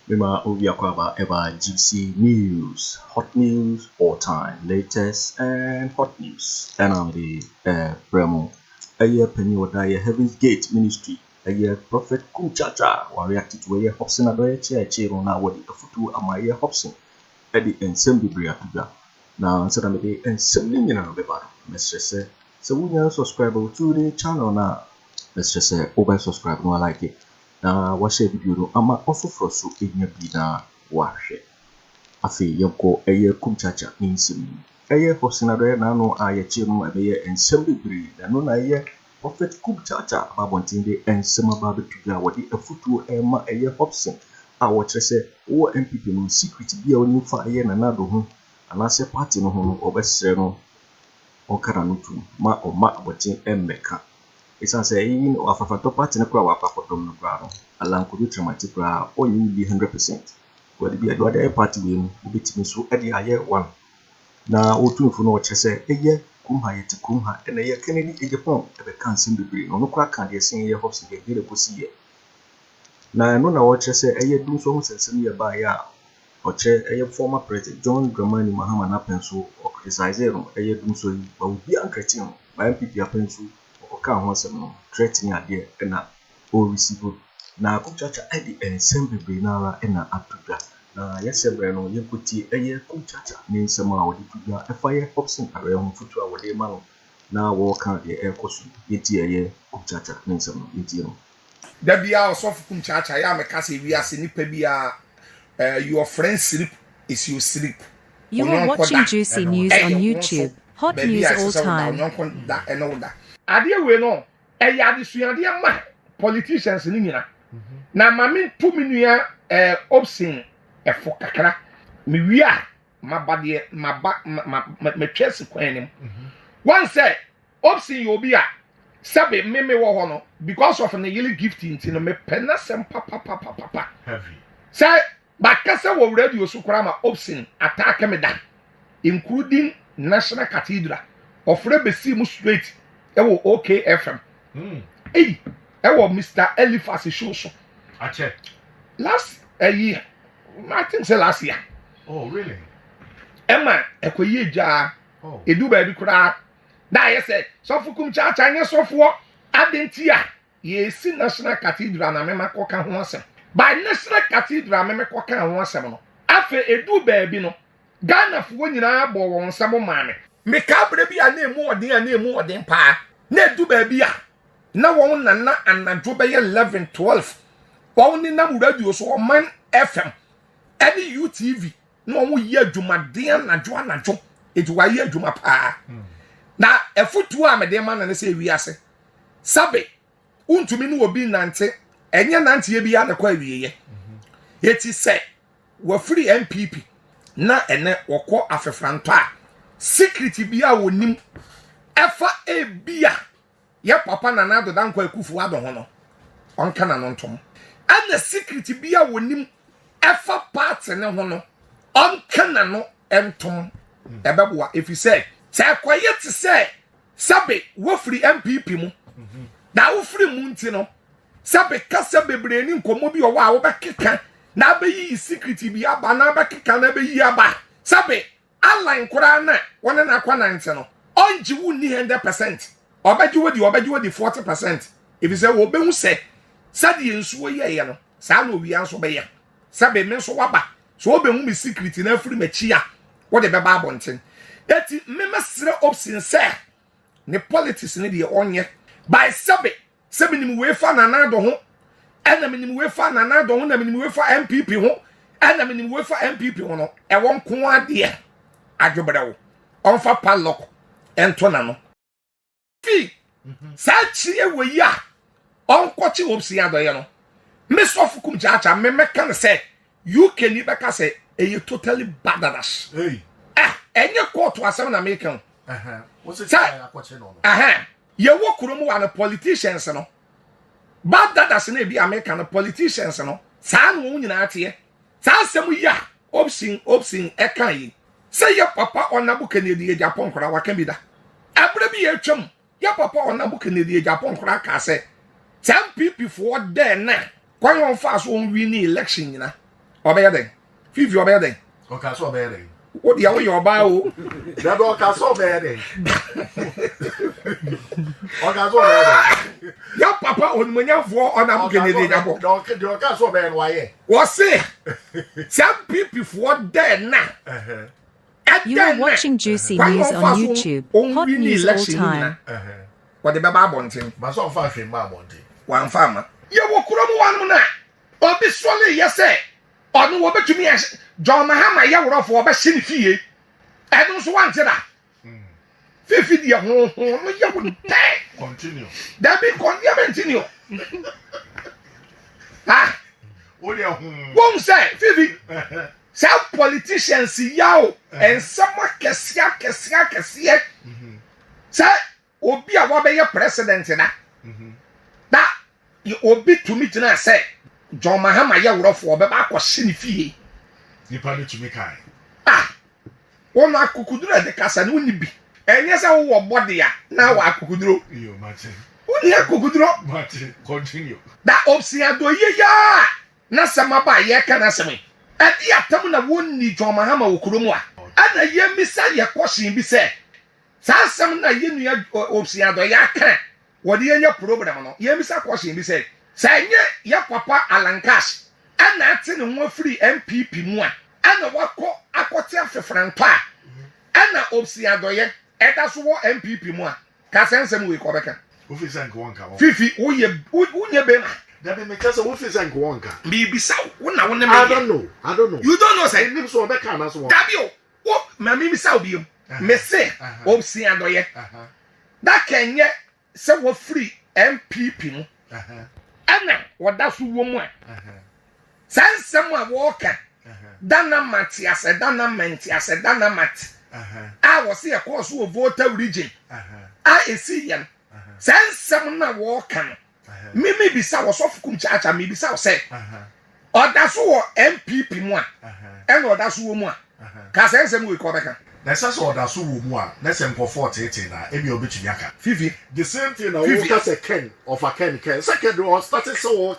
Mima Obiakwaba Eba GC News, hot news all time, latest and hot news. And I'm the Bremo. A year penny or die Heaven's Gate Ministry. A year Prophet Kumchacha was reacted to a year Hopeson Adorye chair on our way a photo of my year Hopeson. Eddie and Sammy Briatuga. Now, so I'm a and Sammy in a beba. Let's just say, so we are subscribe to the channel now. Let's just say, over subscribe, no, I like it. Na wahye bibiru ama ofoforo so enya bi na wahye afi yeko eye Kumchacha nsem eye Hopeson Adorye na no ayeche no abeye ensem bibiri na no na eye Prophet Kumchacha babontin ensem ababetuga wodi afutuo ema eye Hopeson a wo kyerese wo MPP no secret bia oni fa eye na nado ho anase party no ho obesere no okara no tu ma oma abotin emmeka. It's saying of a party in a crowd of the ground. Along Kojo Kyeremanteng or you be 100%. Whether be a other party will be so at the higher one. Now, O two for no say, a year, Kumha to Kumha, and a year Kennedy Agyapong, a cancer degree, no crack can be a senior Hopeson get a pussy. Now, I know now what say a year do so and send by ya or chair a former president John Dramani Mahama pencil or criticize a year do so, but will be uncreating by MPP pencil. Threatening idea and all receive na Kumchacha Eddie and Sammy Brinara and Atuga. Na yes, Breno, you could see a year Kumchacha means somehow a fire Hopeson around foot our day man. Now walk out the air costume, yet a year Kumchacha means some idiom. There be our soft Kumchacha, I am a cassie, we are Sinipebia. Your friend's sleep is your sleep. You are watching Juicy News on YouTube. Hot news all time. Adia we no eya disuadia ma politicians ni nyina na mame 2 minua Hopeson efo kakra me wia mabade me twese kwanem one say Hopeson you obi a sabe me wo ho no because of the yearly gifting no me pena sem papa heavy say bakasa wo radio so kra ma Hopeson attack me da including National Cathedral of Rebesi mu straight ewo OKFM. Hey, ewo Mr. Eliphas show so. Ache. Last year, I think say last year. Oh, really? Emma, ekoye ja. Oh. Edu ba bi kura. Na ye say, so fu Kumchacha anya so fo adentia. Ye si National Cathedral na mema koka ho asem. By National Cathedral mema koka ho asem no. Afe edu ba bi no. Ghana fu nyina bo won samo maame. Me kabre bi anemu odin pa na edu ba bi a na won na anadwo be 11 12 won ni na radio so man FM any UTV na won yi adwumaden anadwo ejuwa yi adwuma pa na efutu a me de man na se wiase sabe untumi no obi nante enye nante ye bi ya na kwa wieye yeti se wa free MPP na ene wokọ afefranto a secret bia wonim efa ebia ya papa na na dodan Kweku Addo ho no onka na no ntom ana secret bia wonim efa part ne ho no onka na no entom ebeboa efi say kwaye ti say sabe wo free MPP mu na wo free mu nti no sabe kasa bebre ni nkomo bi owa wo bekeka na abeyi secret bia ba na bekeka na abeyi aba sabe align kura na wona na kwa 90 no onji wu ni 100% obaji wodi 40% if you say wo be hu say sade ensuo ye no sa na owi anso be ye sabe me so waba so obe hu me secret na afiri machi a wo de be ba abonten eti me mesre Hopeson say ne politics ne de onye by sabe ni mu we fa na na do ho ena me ni mu we fa na na do ho na me ni mu we fa MPP ho ena me ni mu we fa MPP ho no e won ko ade adwobrawo onfa padlock entona no fi sa chie we ya onkochi Hopeson Adorye no me sofu Kumchacha me meka say UK ni beka say e totally badass hey enye court asem na American what's it say akwache no ye wo kuromu wa politicians no badass na bi American politicians no sa no nyina ate sa asem ya Hopeson eka yi say your papa onabu Kennedy Agyapong kora waka bi da abra bi ye twam your papa onabu Kennedy Agyapong kora ka say some people for there na kwan on fast won win election nyina Obeying. Fifi obeying. Okay, so bad. What the your bow? That okay, so bad. Okay, so bad. Your papa on when you're for on a Kennedy Agyapong. Okay, so bad. Why? What's it? Some people for dead now. You are watching Juicy News on YouTube. Hot news all time. What the Baba Bonting? But so far, she Monty. One farmer. You will come one now. Or be solely, yes, sir. Or no, but to me as John Mahama, you were for a Sinifie. I don't want that. 50 years, you wouldn't Continue. That be continue. Ah, won't say, Fifi. Some politicians see you and someone can see. Say, will be a Wabaya president in that. That you will be to me tonight, say, John Mahama, you were for a back or Sinifie. You probably to me kind. Ah, one I could do at the Casa wouldn't be. And yes, I will body now I could do. You, Martin. Only I could do. Martin, continue. That Hopeson Adorye, ya. Nasamaba, ya can answer me. And the Atamuna won't need John Mahama Ukurumwa. And a year Messiah question be said. Some na yen Hopeson Adorye can. What the end program? Ye Missa question be said. Say, ya papa Alancash. And that's in one free MPP more. And a wako Akoto for Franpa. And a Hopeson Adorye. And that's what MPP more. Casan some we Quebec. Office and Kwanka. Fifi, Uye Bema. That be because of office and Kwanka. Maybe so. I don't know. You don't know, say. Names for Becca as well. Dabio. Oh, Mammy Sabium. Messe. Hopeson Adorye. That can yet say what free MPP. And what that's woman. Send someone walker. Dana Matias, a Dana Mentias, a Dana Mat. I was here, of course, who voter region. I see him. Send someone walking. Maybe be South of Kumchacha, maybe South say. Or that's what MPP one. And or that's woman. Casan some we call back. That's all that's woman. Let's go for 18. Maybe you'll be Yaka. Fifi. The same thing, I a Ken of a Ken. Second, or started so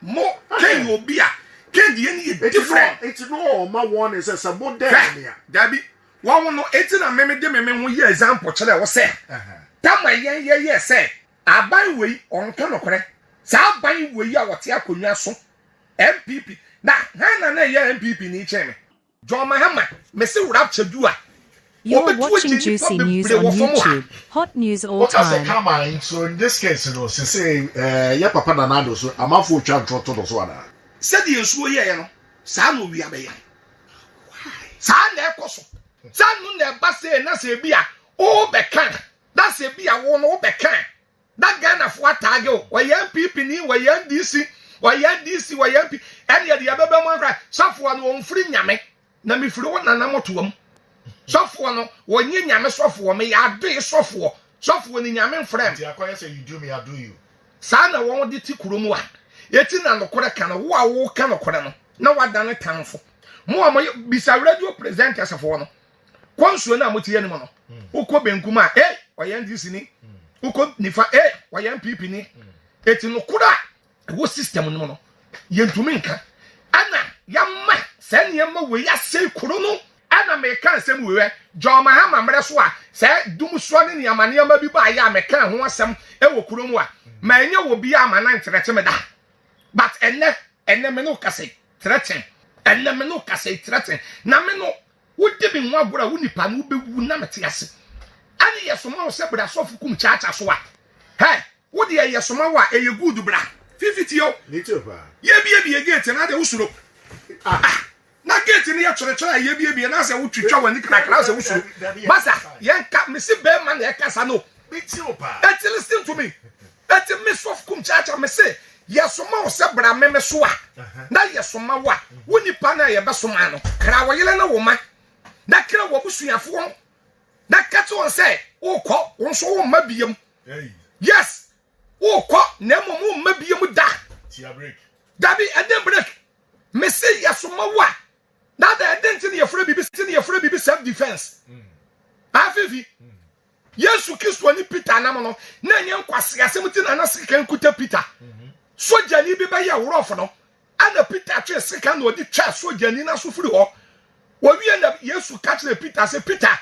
more. Ken will be a. It's different. It's no, my one is a sabon there. Debbie, one no 18 and maybe the year example, Chile was said. That my yeah, say, I buy way on Canocre. So I buy way out what Yakunaso. MPP. Now, Hannah, MPP in each chamber. John Mahama, Mr. Rapture Dua. You're watching Juicy News on YouTube. Hot news all time. Come on, so in this case, you know, say, yeah, Papa Nanado, so I'm out for child to those one. Said you swear, you know, Sam we are being. San there, Cosso. San there, Basse, and that's a beer. Oh, Becan. That's a beer, one oh, Becan. That gun of what I go, why young people need, why young DC, why young people, and yet the other one cry, someone won't free Yame. Nami flew one and I'm to them. Someone, when you Yame software, may I do software, software in Yaman friend. I say you do me, I do you. Sana won't do Tikurumwa. Yet in an Okoracano, who are all kind of Corano. No one done a town for. More beside radio presenters of one. Consuena Mutiano. Who could be Kuma, eh, or young Disney. Who could Nifa, eh, or young people. It's in Okura. What system no? Yentuminka. Anna, young man, send him away. I say Kurono. Anna may can send we John Mahama Mreswa. Say, Doom Swan in Yamania maybe by Yamekan who was some Ewo Kurumwa. Many will be a man to but and then no case threaten, and then no case threaten. Nameno would be one brother who nipan will be Namatias. And yes, someone said, but I saw Kumchacha swat. Hey, what the Yasoma, a good bra? 50 little. Ye be again, another Owusu. Not getting the actual ye be an answer which you when you crack as a Owusu. Massa, young cat, Mr. Bearman, the Casano. That's listen to me. That's a miss of Kumchacha, me say. Yes, someone said, but I remember Swa. Now, yes, some what? When you pan a Basumano, Krawayana woman. That killer what was your form. That cat one say, oh, call, one so maybe. Yes, oh, call, never more maybe you would die. Dabby, and then break. Messy, yes, some what? Now the identity of Freebie self defense. Afifi. Yes, you kiss one Peter Namano. Nanyan Quasia, 17 and a second Kuta Peter. So Jani be by your rough no. ana Peter twe sika na odi twa sojani na so firi ho wo wie na Yesu ka kire Peter say Peter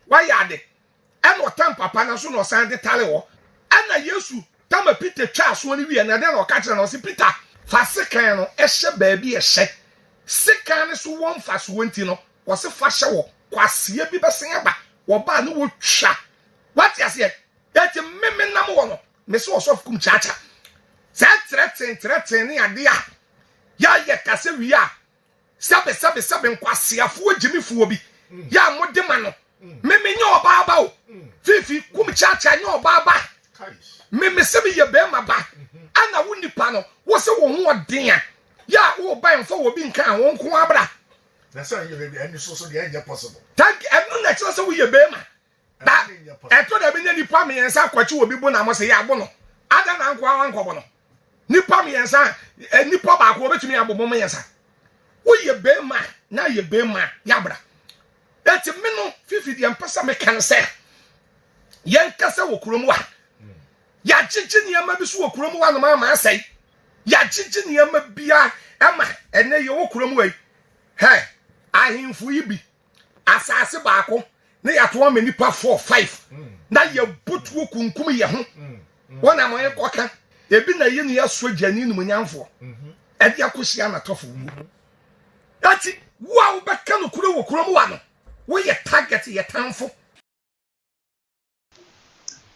why ade ana otam papa na so no san de tale ho ana Yesu tama Peter twa so ni wie na de na ka kire na say Peter fa sika no ehye baabi ehye sika ne so won fa so wonti no wo se fa hye wo kwasia bi besen aba wo ba no wo twa what you say that meme nam wo no me so of Kumchacha say threaten ni ade a ya ye kase wi a sabe nkwasiafo gyimifuo bi ya mode ma no meme nye oba aba o fifi Kumchacha nye oba aba meme se bi ye be ma ba ana wo nipa no wo se wo ho odin a ya wo ban fo wo bi nkan wo nko abra na so you be and so dey ain't possible thank you na so wo ye be ma da eto da bi nipa me yensa kwachi wo bi bo na mo se ya bo no ada na nko awan ko bo no nipa me yensa nipa ba ko betumi abobo me yensa wo ye be ma na ye be ma ya bra eti me no fifi de empasa me kan se yen kasa wo kurom wa ya chichi ne ma bi so wo kurom wa no ma asai ya chichi ne ma bia ama ene ye wo kurom wa he ahimfu yi bi asase ba ko na ya to ma nipa 4 5 na ye butu kunkum ye ho wona mo ye koka ebi na ye ne ya so gyani no nyamfo e dia kosia na tofo mu ati wow be ka no kuro wo kurom wa no wo ye target ye tanfo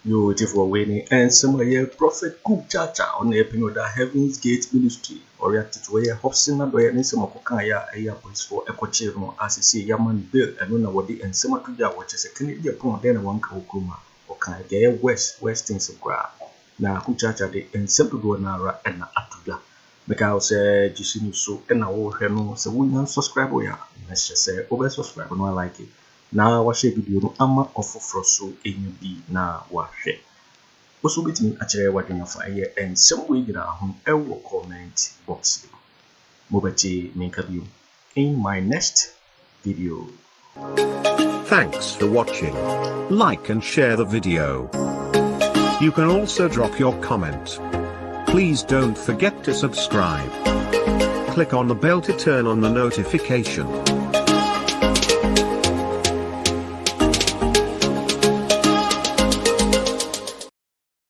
Yo, for winning and some Prophet Kumchacha on the Epinoda Heaven's Gate Ministry, or reacted to a Hopeson Adorye and some Kokaya, a police for Kojo Kyeremanteng, as you see, Yaman Bill, and Nunawadi, and Samatuja, which is a Kennedy Agyapong, then one Kuma, or Kaya West things of grab. Now, Kumchacha, the and simple do Nara and Atuga. Because Jisinu so and I will have no, so we don't subscribe. Let's just say, over subscribe, and I like it. Na wahye video no ama ofoforo so enyu bi na wahye oso betimi akere wadwenya fa ye ensem we gira ho ewo comment box mo beti minka bio in my next video. Thanks for watching. Like and share the video. You can also drop your comment. Please don't forget to subscribe. Click on the bell to turn on the notification.